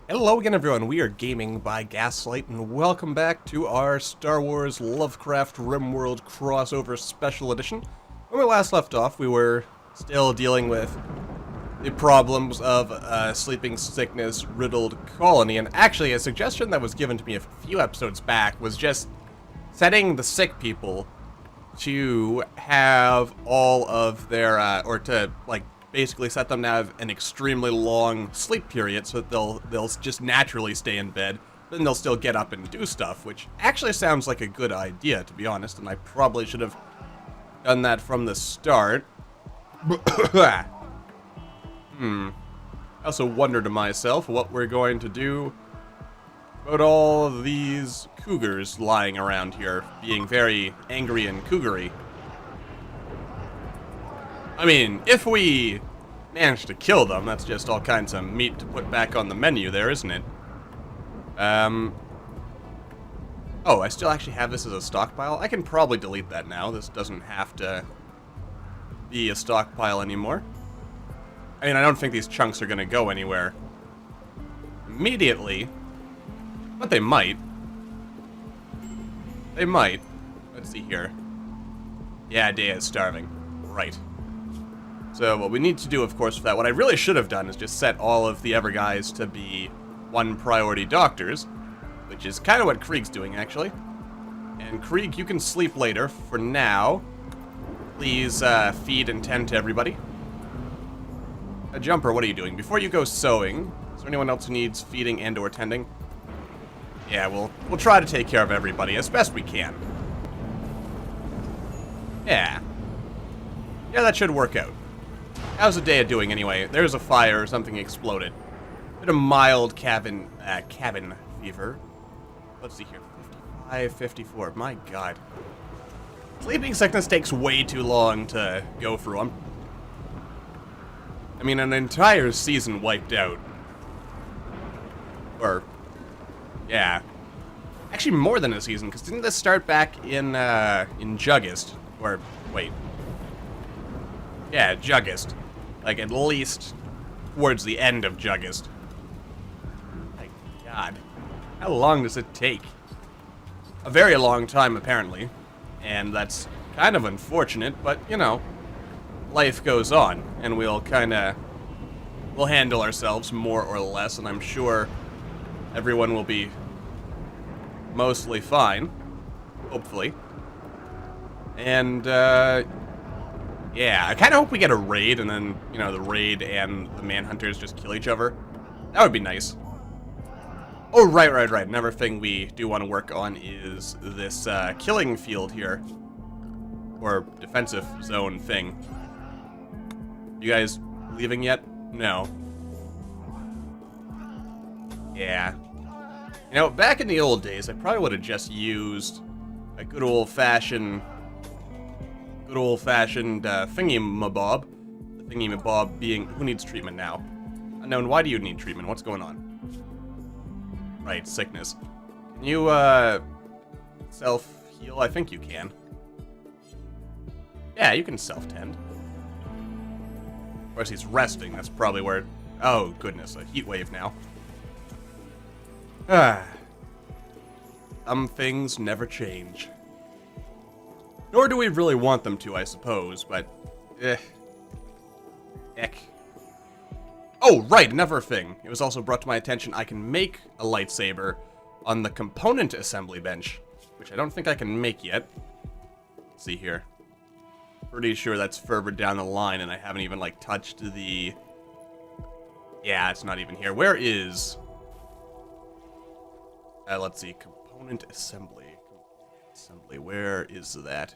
Hello again, everyone. We are Gaming by Gaslight, and welcome back to our Star Wars Lovecraft RimWorld crossover special edition. When we last left off, we were still dealing with the problems of a sleeping sickness-riddled colony, and actually a suggestion that was given to me a few episodes back was just setting the sick people to have all of their, or to, like, basically set them to have an extremely long sleep period so that they'll just naturally stay in bed, but then they'll still get up and do stuff, which actually sounds like a good idea, to be honest, and I probably should have done that from the start. I also wonder to myself what we're going to do about all of these cougars lying around here, being very angry and cougary. I mean, if we manage to kill them, that's just all kinds of meat to put back on the menu there, isn't it? Oh, I still actually have this as a stockpile? I can probably delete that now. This doesn't have to be a stockpile anymore. I mean, I don't think these chunks are going to go anywhere immediately, but they might. They might. Let's see here. Yeah, Dea is starving. Right. So what we need to do, of course, for that, what I really should have done is just set all of the other guys to be 1 priority doctors, which is kind of what Krieg's doing, actually. And Krieg, you can sleep later. For now, please feed and tend to everybody. Jumper, what are you doing? Before you go sewing, is there anyone else who needs feeding and or tending? Yeah, we'll try to take care of everybody as best we can. Yeah. Yeah, that should work out. How's the day doing anyway? There's a fire or something exploded. Bit of mild cabin fever. Let's see here. 55, 54. My god. Sleeping sickness takes way too long to go through them. I mean, an entire season wiped out. Or, yeah. Actually, more than a season, because didn't this start back in Juggist? Or, wait. Yeah, Juggist. Like, at least towards the end of Juggist. My god. How long does it take? A very long time, apparently. And that's kind of unfortunate, but, you know, life goes on. And we'll handle ourselves more or less, and I'm sure everyone will be mostly fine. Hopefully. And, yeah, I kind of hope we get a raid, and then, you know, the raid and the manhunters just kill each other. That would be nice. Oh, right. Another thing we do want to work on is this killing field here. Or defensive zone thing. You guys leaving yet? No. Yeah. You know, back in the old days, I probably would have just used a good old-fashioned thingy-mabob. The thingy-mabob being, who needs treatment now? Unknown, why do you need treatment? What's going on? Right, sickness. Can you, self-heal? I think you can. Yeah, you can self-tend. Of course, he's resting. That's probably where, oh, goodness, a heat wave now. Some things never change. Nor do we really want them to, I suppose, but, Heck. Oh, right, another thing. It was also brought to my attention I can make a lightsaber on the component assembly bench, which I don't think I can make yet. Let's see here. Pretty sure that's further down the line, and I haven't even, like, touched the... Yeah, it's not even here. Where is... let's see, component assembly. Where is that?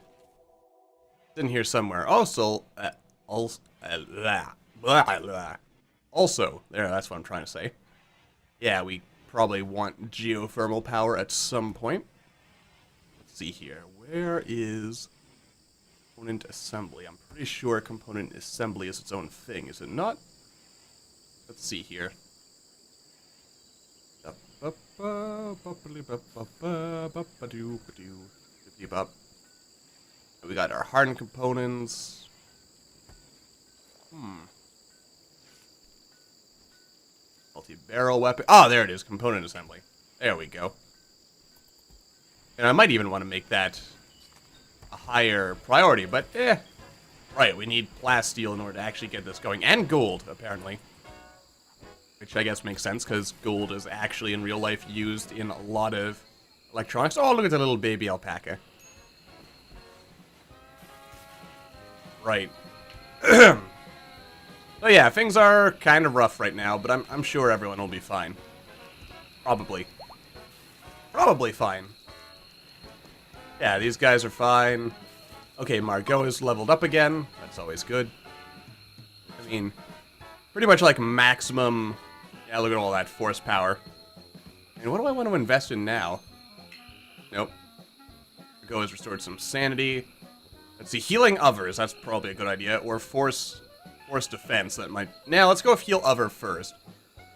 It's in here somewhere. Also, also, there, that's what I'm trying to say. Yeah, we probably want geothermal power at some point. Let's see here. Where is component assembly? I'm pretty sure component assembly is its own thing, is it not? Let's see here. We got our hardened components. Multi-barrel weapon. Oh, there it is. Component assembly. There we go. And I might even want to make that a higher priority, but Right, we need plasteel in order to actually get this going. And gold, apparently. Which I guess makes sense, because gold is actually in real life used in a lot of electronics. Oh, look at the little baby alpaca. Right. So yeah, things are kind of rough right now, but I'm sure everyone will be fine. Probably. Probably fine. Yeah, these guys are fine. Okay, Margot is leveled up again. That's always good. I mean, pretty much like maximum... Yeah, look at all that force power. And what do I want to invest in now? Nope. Margot has restored some sanity. Let's see, healing others. That's probably a good idea. Or force defense. That might... Now, let's go with heal other first.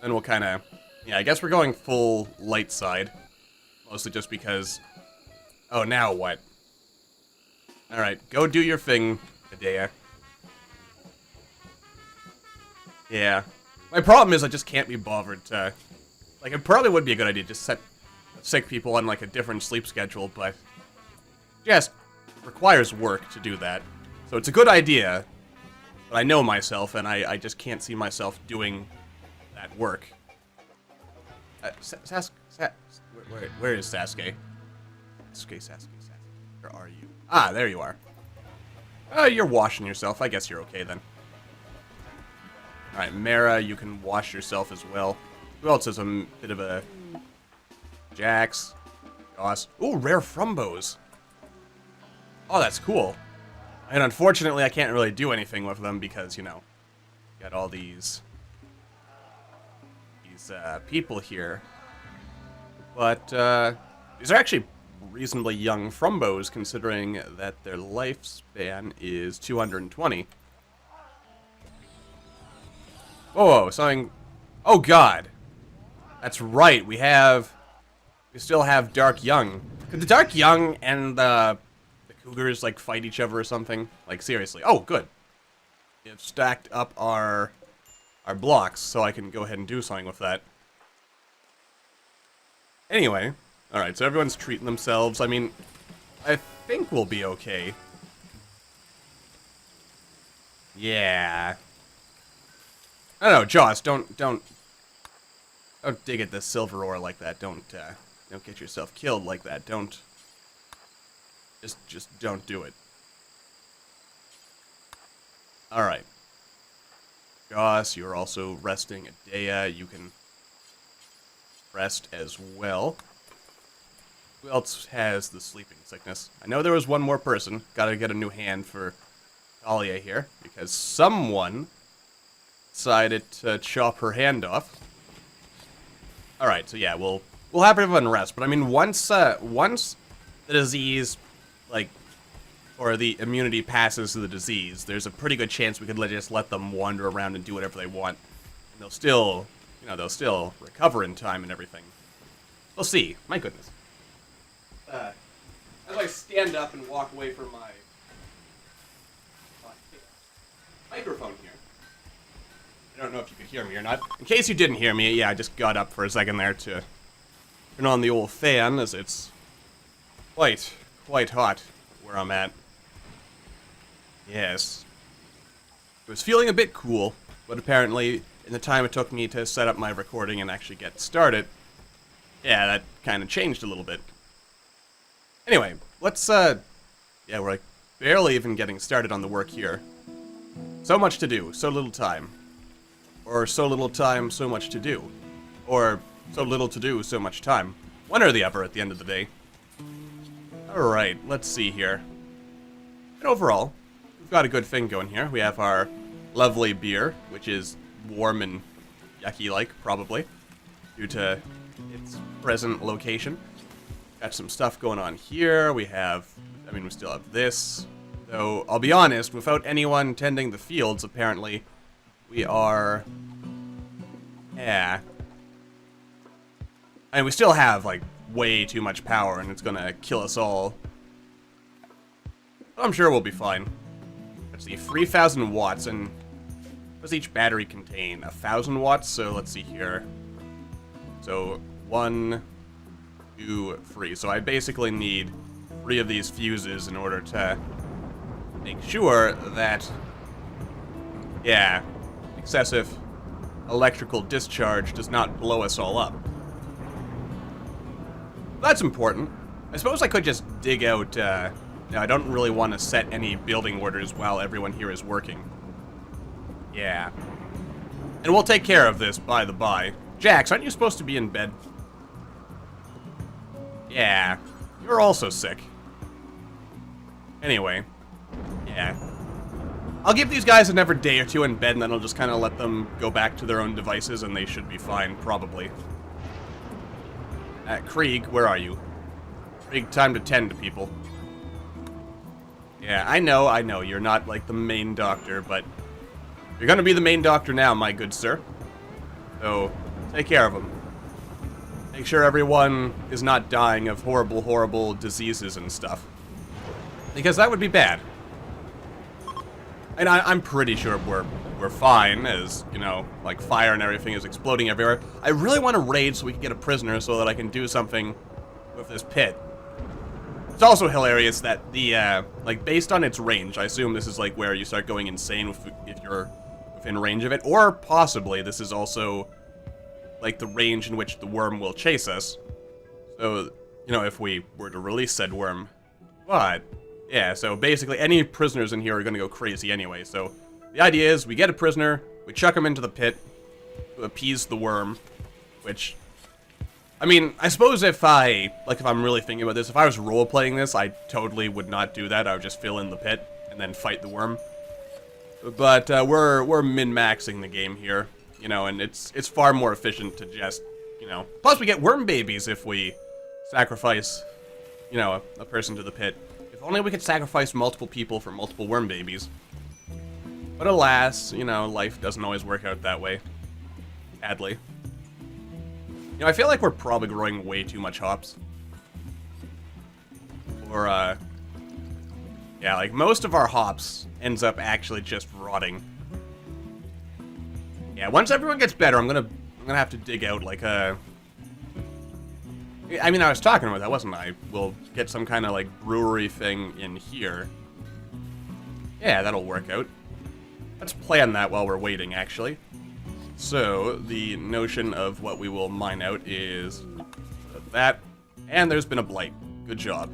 Then we'll kind of... Yeah, I guess we're going full light side. Mostly just because... Oh, now what? Alright, go do your thing, Adea. Yeah. My problem is I just can't be bothered to... Like, it probably would be a good idea to just set sick people on, like, a different sleep schedule, but... Just requires work to do that. So it's a good idea, but I know myself, and I just can't see myself doing that work. Where is Sasuke? Sasuke. Where are you? Ah, there you are. You're washing yourself. I guess you're okay then. Alright, Mara, you can wash yourself as well. Who else is a bit of a... Jax. Goss. Ooh, rare Frumbos. Oh, that's cool. And unfortunately, I can't really do anything with them because, you know, got all these people here. But, these are actually reasonably young Frumbos, considering that their lifespan is 220. Whoa, something... Oh, God. That's right, we still have Dark Young. Could the Dark Young and the Cougars, like, fight each other or something? Like, seriously. Oh, good. We've stacked up our blocks, so I can go ahead and do something with that. Anyway, alright, so everyone's treating themselves. I mean, I think we'll be okay. Yeah. I don't know, Joss, don't dig at the silver ore like that. Don't get yourself killed like that. Just don't do it. Alright. Joss, you're also resting. Adea, you can rest as well. Who else has the sleeping sickness? I know there was one more person. Gotta get a new hand for Talia here, because someone decided to chop her hand off. Alright, so yeah, we'll have everyone rest, but I mean, once the disease, like, or the immunity passes to the disease, there's a pretty good chance we could just let them wander around and do whatever they want. And they'll still, you know, they'll still recover in time and everything. We'll see. My goodness. As I stand up and walk away from my microphone here. I don't know if you could hear me or not. In case you didn't hear me, yeah, I just got up for a second there to turn on the old fan, as it's quite hot where I'm at. Yes. It was feeling a bit cool, but apparently, in the time it took me to set up my recording and actually get started, yeah, that kind of changed a little bit. Anyway, let's, yeah, we're like barely even getting started on the work here. So much to do, so little time. Or so little time, so much to do. Or so little to do, so much time. One or the other at the end of the day. Alright, let's see here. And overall, we've got a good thing going here. We have our lovely beer, which is warm and yucky-like, probably, due to its present location. Got some stuff going on here. We have, I mean, we still have this. Though, I'll be honest, without anyone tending the fields, apparently, we are... Yeah. I mean, we still have, like, way too much power, and it's gonna kill us all. But I'm sure we'll be fine. Let's see, 3,000 watts, and Does each battery contain 1,000 watts? So let's see here. So 1, 2, 3. So I basically need 3 of these fuses in order to make sure that, yeah, excessive electrical discharge does not blow us all up. That's important. I suppose I could just dig out, no, I don't really want to set any building orders while everyone here is working. Yeah. And we'll take care of this, by the by. Jax, aren't you supposed to be in bed? Yeah. You're also sick. Anyway. Yeah. I'll give these guys another day or two in bed, and then I'll just kind of let them go back to their own devices, and they should be fine, probably. Krieg, where are you? Krieg, time to tend to people. Yeah, I know, you're not, like, the main doctor, but you're gonna be the main doctor now, my good sir. So, take care of them. Make sure everyone is not dying of horrible, horrible diseases and stuff. Because that would be bad. And I'm pretty sure we're fine, as, you know, like, fire and everything is exploding everywhere. I really want to raid so we can get a prisoner so that I can do something with this pit. It's also hilarious that the, like, based on its range, I assume this is, like, where you start going insane if you're within range of it, or possibly this is also, like, the range in which the worm will chase us. So, you know, if we were to release said worm. But, yeah, so basically any prisoners in here are gonna go crazy anyway, so the idea is we get a prisoner, we chuck him into the pit to appease the worm, which, I mean, I suppose if I'm really thinking about this, if I was role-playing this, I totally would not do that. I would just fill in the pit and then fight the worm. But we're min-maxing the game here, you know, and it's far more efficient to just, you know, plus we get worm babies if we sacrifice, you know, a person to the pit. If only we could sacrifice multiple people for multiple worm babies. But alas, you know, life doesn't always work out that way. Sadly. You know, I feel like we're probably growing way too much hops. Or, yeah, like, most of our hops ends up actually just rotting. Yeah, once everyone gets better, I'm gonna have to dig out, like, a... I mean, I was talking about that, wasn't I? We'll get some kind of, like, brewery thing in here. Yeah, that'll work out. Let's plan that while we're waiting, actually. So, the notion of what we will mine out is that, and there's been a blight. Good job.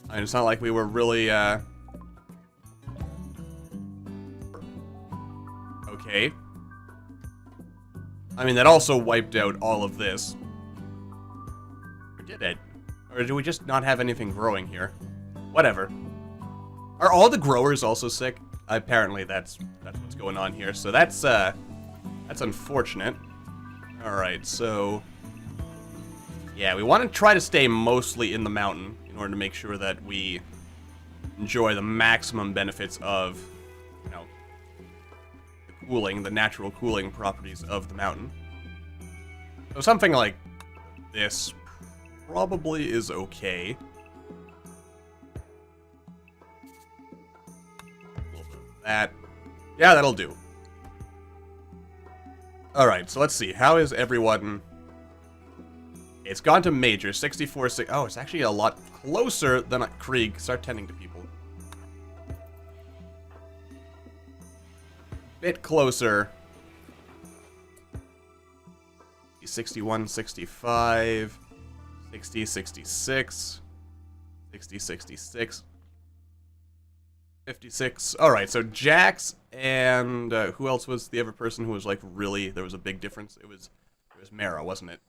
I mean, it's not like we were really, okay. I mean, that also wiped out all of this. Or did it? Or do we just not have anything growing here? Whatever. Are all the growers also sick? Apparently that's what's going on here. So that's unfortunate. Alright, so... yeah, we want to try to stay mostly in the mountain in order to make sure that we enjoy the maximum benefits of, you know, the cooling, the natural cooling properties of the mountain. So something like this probably is okay. A little bit of that. Yeah, that'll do. Alright, so let's see. How is everyone... it's gone to major, 64, 6... oh, it's actually a lot closer than Krieg. Start tending to people. Bit closer. 61, 65... 60, 66... 60, 66... 56. Alright, so Jax and who else was the other person who was like really, there was a big difference? It was Mara, wasn't it?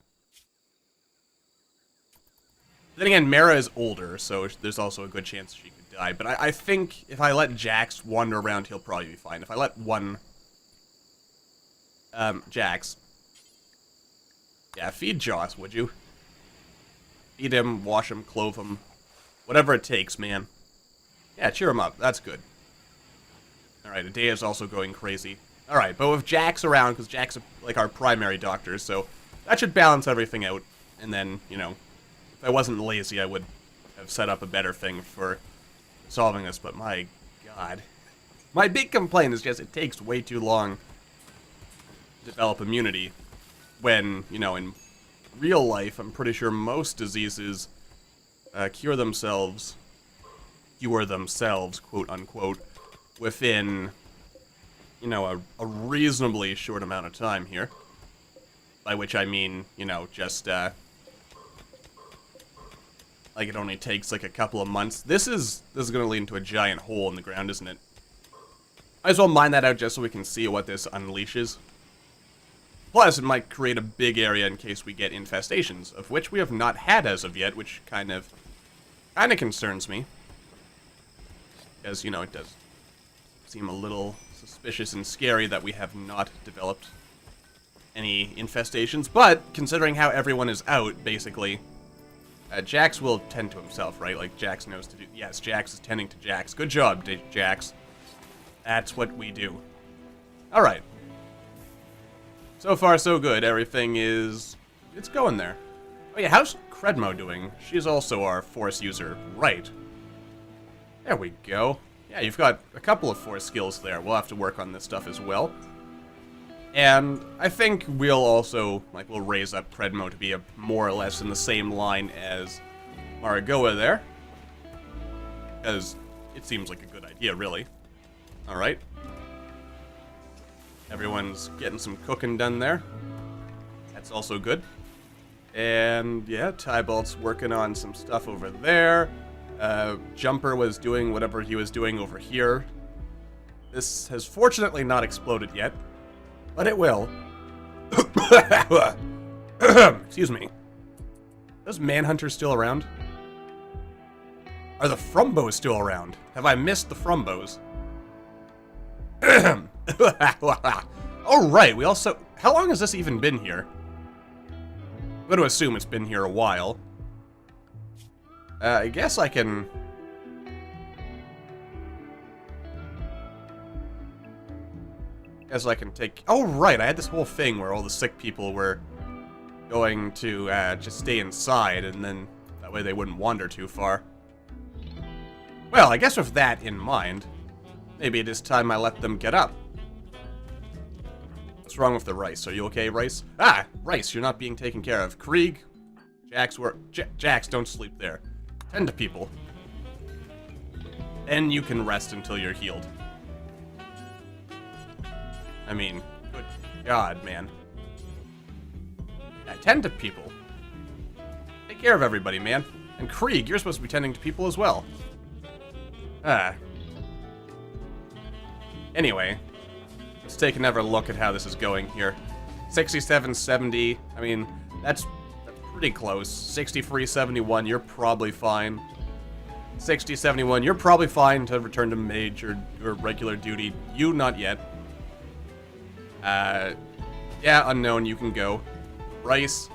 Then again, Mara is older, so there's also a good chance she could die. But I think if I let Jax wander around, he'll probably be fine. If I let one... Jax... yeah, feed Joss, would you? Feed him, wash him, clothe him. Whatever it takes, man. Yeah, cheer him up. That's good. Alright, Adea's also going crazy. Alright, but with Jax around, because Jax is like our primary doctor, so that should balance everything out. And then, you know, if I wasn't lazy, I would have set up a better thing for solving this, but my god. My big complaint is just it takes way too long to develop immunity when, you know, in real life, I'm pretty sure most diseases cure themselves, quote unquote, within, you know, a reasonably short amount of time here. By which I mean, you know, just, like it only takes like a couple of months. This is going to lead into a giant hole in the ground, isn't it? Might as well mine that out just so we can see what this unleashes. Plus, it might create a big area in case we get infestations, of which we have not had as of yet, which kind of concerns me. Because, you know, it does seem a little suspicious and scary that we have not developed any infestations. But, considering how everyone is out, basically, Jax will tend to himself, right? Like, Jax knows to do... Yes, Jax is tending to Jax. Good job, Jax. That's what we do. Alright. So far, so good. Everything is... It's going there. Oh yeah, how's Credmo doing? She's also our Force user. Right. There we go. Yeah, you've got a couple of Force skills there. We'll have to work on this stuff as well. And I think we'll also, like, we'll raise up Credmo to be more or less in the same line as Maragoa there. Because it seems like a good idea, really. Alright. Everyone's getting some cooking done there. That's also good. And, yeah, Tybalt's working on some stuff over there. Jumper was doing whatever he was doing over here. This has fortunately not exploded yet. But it will. Excuse me. Are those manhunters still around? Are the Frumbos still around? Have I missed the Frumbos? Oh, right, we also... How long has this even been here? I'm going to assume it's been here a while. I guess I can... take... Oh, right, I had this whole thing where all the sick people were going to just stay inside, and then that way they wouldn't wander too far. Well, I guess with that in mind, maybe it is time I let them get up. What's wrong with the Rice? Are you okay, Rice? Ah, Rice, you're not being taken care of. Krieg, Jax, don't sleep there. Tend to people. And you can rest until you're healed. I mean, good God, man. Yeah, tend to people. Take care of everybody, man. And Krieg, you're supposed to be tending to people as well. Anyway, let's take another look at how this is going here. 67-70, I mean, that's pretty close. 63-71, you're probably fine. 60-71, you're probably fine to return to major or regular duty. You, not yet. Yeah, Unknown, you can go. Rice.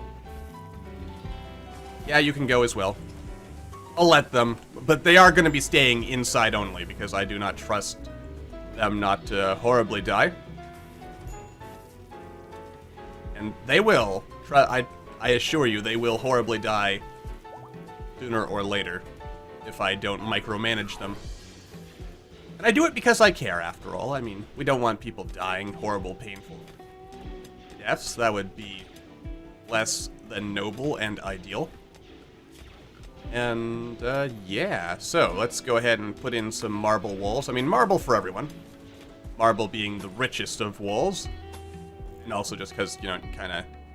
Yeah, you can go as well. I'll let them, but they are going to be staying inside only, because I do not trust them not to horribly die. And they will. I assure you, they will horribly die sooner or later if I don't micromanage them. And I do it because I care, after all. I mean, we don't want people dying horrible, painful deaths. That would be less than noble and ideal. And, yeah. So, let's go ahead and put in some marble walls. I mean, marble for everyone. Marble being the richest of walls. And also just because, you know,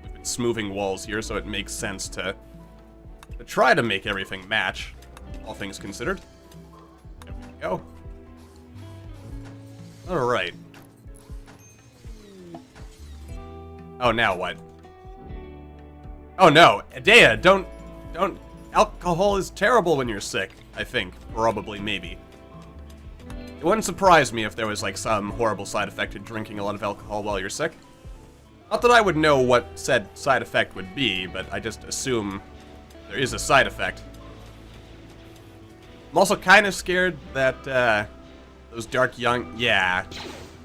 we've been smoothing walls here, so it makes sense to try to make everything match, all things considered. There we go. Alright. Oh, now what? Oh no, Adea, don't... Alcohol is terrible when you're sick, I think. Probably, maybe. It wouldn't surprise me if there was, like, some horrible side effect to drinking a lot of alcohol while you're sick. Not that I would know what said side effect would be, but I just assume there is a side effect. I'm also kind of scared that, those dark young... Yeah.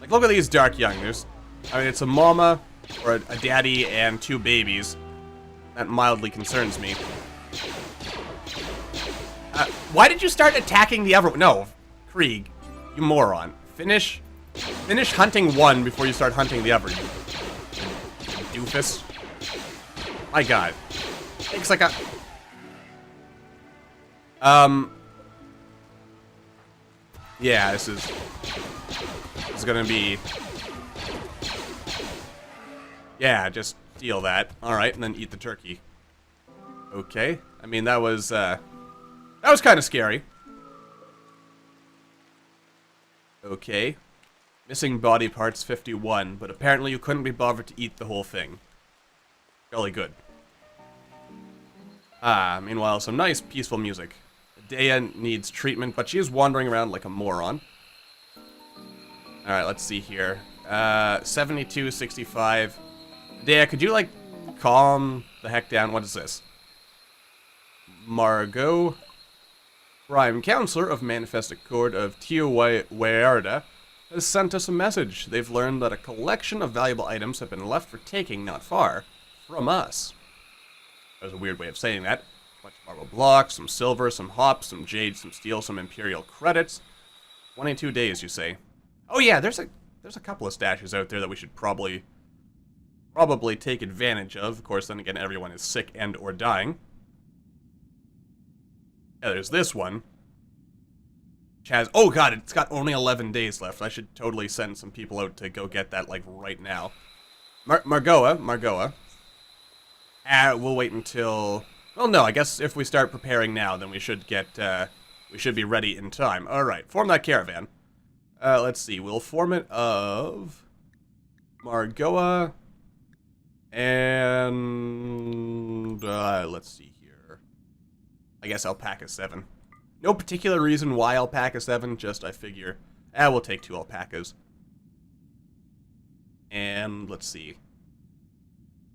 Like, look at these dark young. I mean, it's a mama, or a daddy, and 2 babies. That mildly concerns me. Why did you start attacking the other... No, Krieg, you moron. Finish hunting one before you start hunting the other, you doofus. My god. Takes like a... Yeah, this is gonna be... Yeah, just steal that. Alright, and then eat the turkey. Okay. I mean, that was kind of scary. Okay. Missing body parts 51, but apparently you couldn't be bothered to eat the whole thing. Jolly good. Meanwhile, some nice, peaceful music. Dea needs treatment, but she is wandering around like a moron. Alright, let's see here. 72, 65. Dea, could you, like, calm the heck down? What is this? Margot, Prime Counselor of Manifest Accord of Tiowarda, has sent us a message. They've learned that a collection of valuable items have been left for taking not far from us. That was a weird way of saying that. A bunch of marble blocks, some silver, some hops, some jade, some steel, some imperial credits. 22 days, you say? Oh yeah, there's a couple of stashes out there that we should probably take advantage of. Of course, then again, everyone is sick and or dying. Yeah, there's this one. Which has... Oh god, it's got only 11 days left. I should totally send some people out to go get that, like, right now. Margoa. We'll wait until... Well, no, I guess if we start preparing now, then we should get, we should be ready in time. Alright, form that caravan. Let's see, we'll form it of... Margoa... And... let's see here. I guess Alpaca 7. No particular reason why Alpaca 7, just I figure... we'll take 2 alpacas. And, let's see.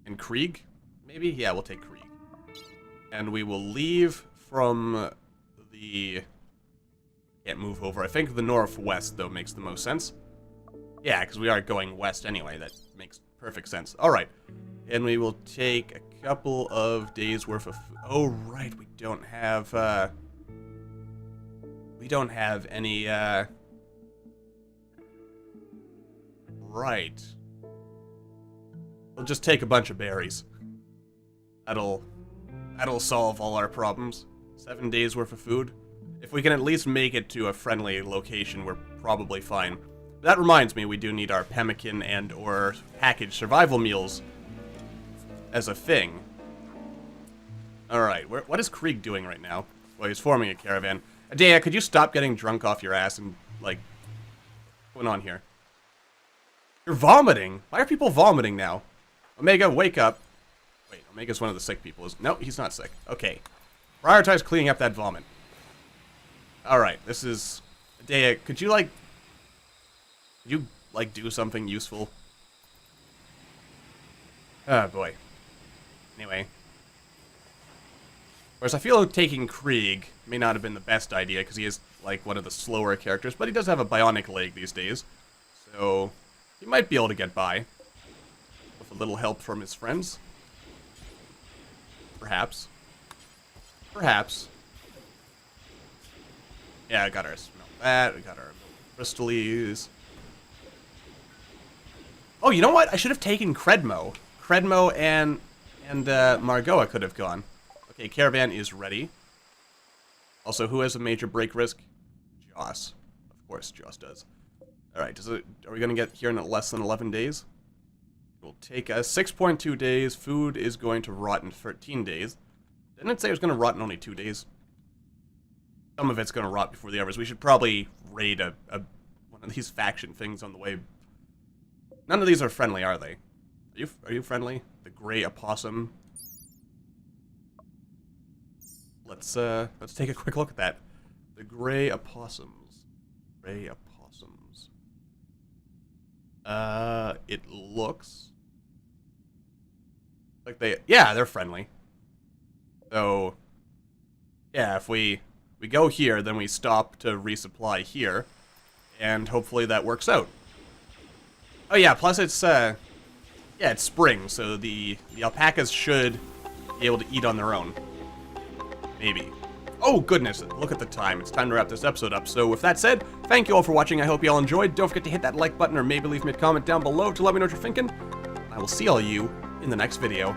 And Krieg? Maybe? Yeah, we'll take Krieg. And we will leave from the... Can't move over. I think the northwest, though, makes the most sense. Yeah, because we are going west anyway. That makes perfect sense. Alright. And we will take a couple of days worth of food. Oh, right. We don't have any, Right. We'll just take a bunch of berries. That'll solve all our problems. 7 days worth of food. If we can at least make it to a friendly location, we're probably fine. That reminds me, we do need our pemmican and or packaged survival meals as a thing. Alright, what is Krieg doing right now? Well, he's forming a caravan. Adea, could you stop getting drunk off your ass and, like, what's going on here? You're vomiting! Why are people vomiting now? Omega, wake up. Wait, Omega's one of the sick people. No, he's not sick. Okay. Prioritize cleaning up that vomit. Alright, this is... Adea, could you, like... do something useful? Oh, boy. Anyway. Whereas I feel taking Krieg may not have been the best idea, because he is, like, one of the slower characters, but he does have a bionic leg these days. So, he might be able to get by. With a little help from his friends. Perhaps. Perhaps. Yeah, I got our smell that, we got our crystalies. Oh, you know what? I should have taken Credmo. Credmo and Margoa could have gone. Okay, caravan is ready. Also, who has a major break risk? Joss. Of course, Joss does. Alright, are we going to get here in less than 11 days? It will take us 6.2 days. Food is going to rot in 13 days. Didn't it say it was going to rot in only 2 days? Some of it's going to rot before the others. We should probably raid one of these faction things on the way. None of these are friendly, are they? Are you friendly? The gray opossum. Let's take a quick look at that. The gray opossums. Gray opossums. It looks like they're friendly. So, yeah, if we go here, then we stop to resupply here, and hopefully that works out. Oh yeah, plus it's it's spring, so the alpacas should be able to eat on their own. Maybe. Oh goodness, look at the time. It's time to wrap this episode up. So with that said, thank you all for watching. I hope you all enjoyed. Don't forget to hit that like button or maybe leave me a comment down below to let me know what you're thinking. I will see all of you in the next video.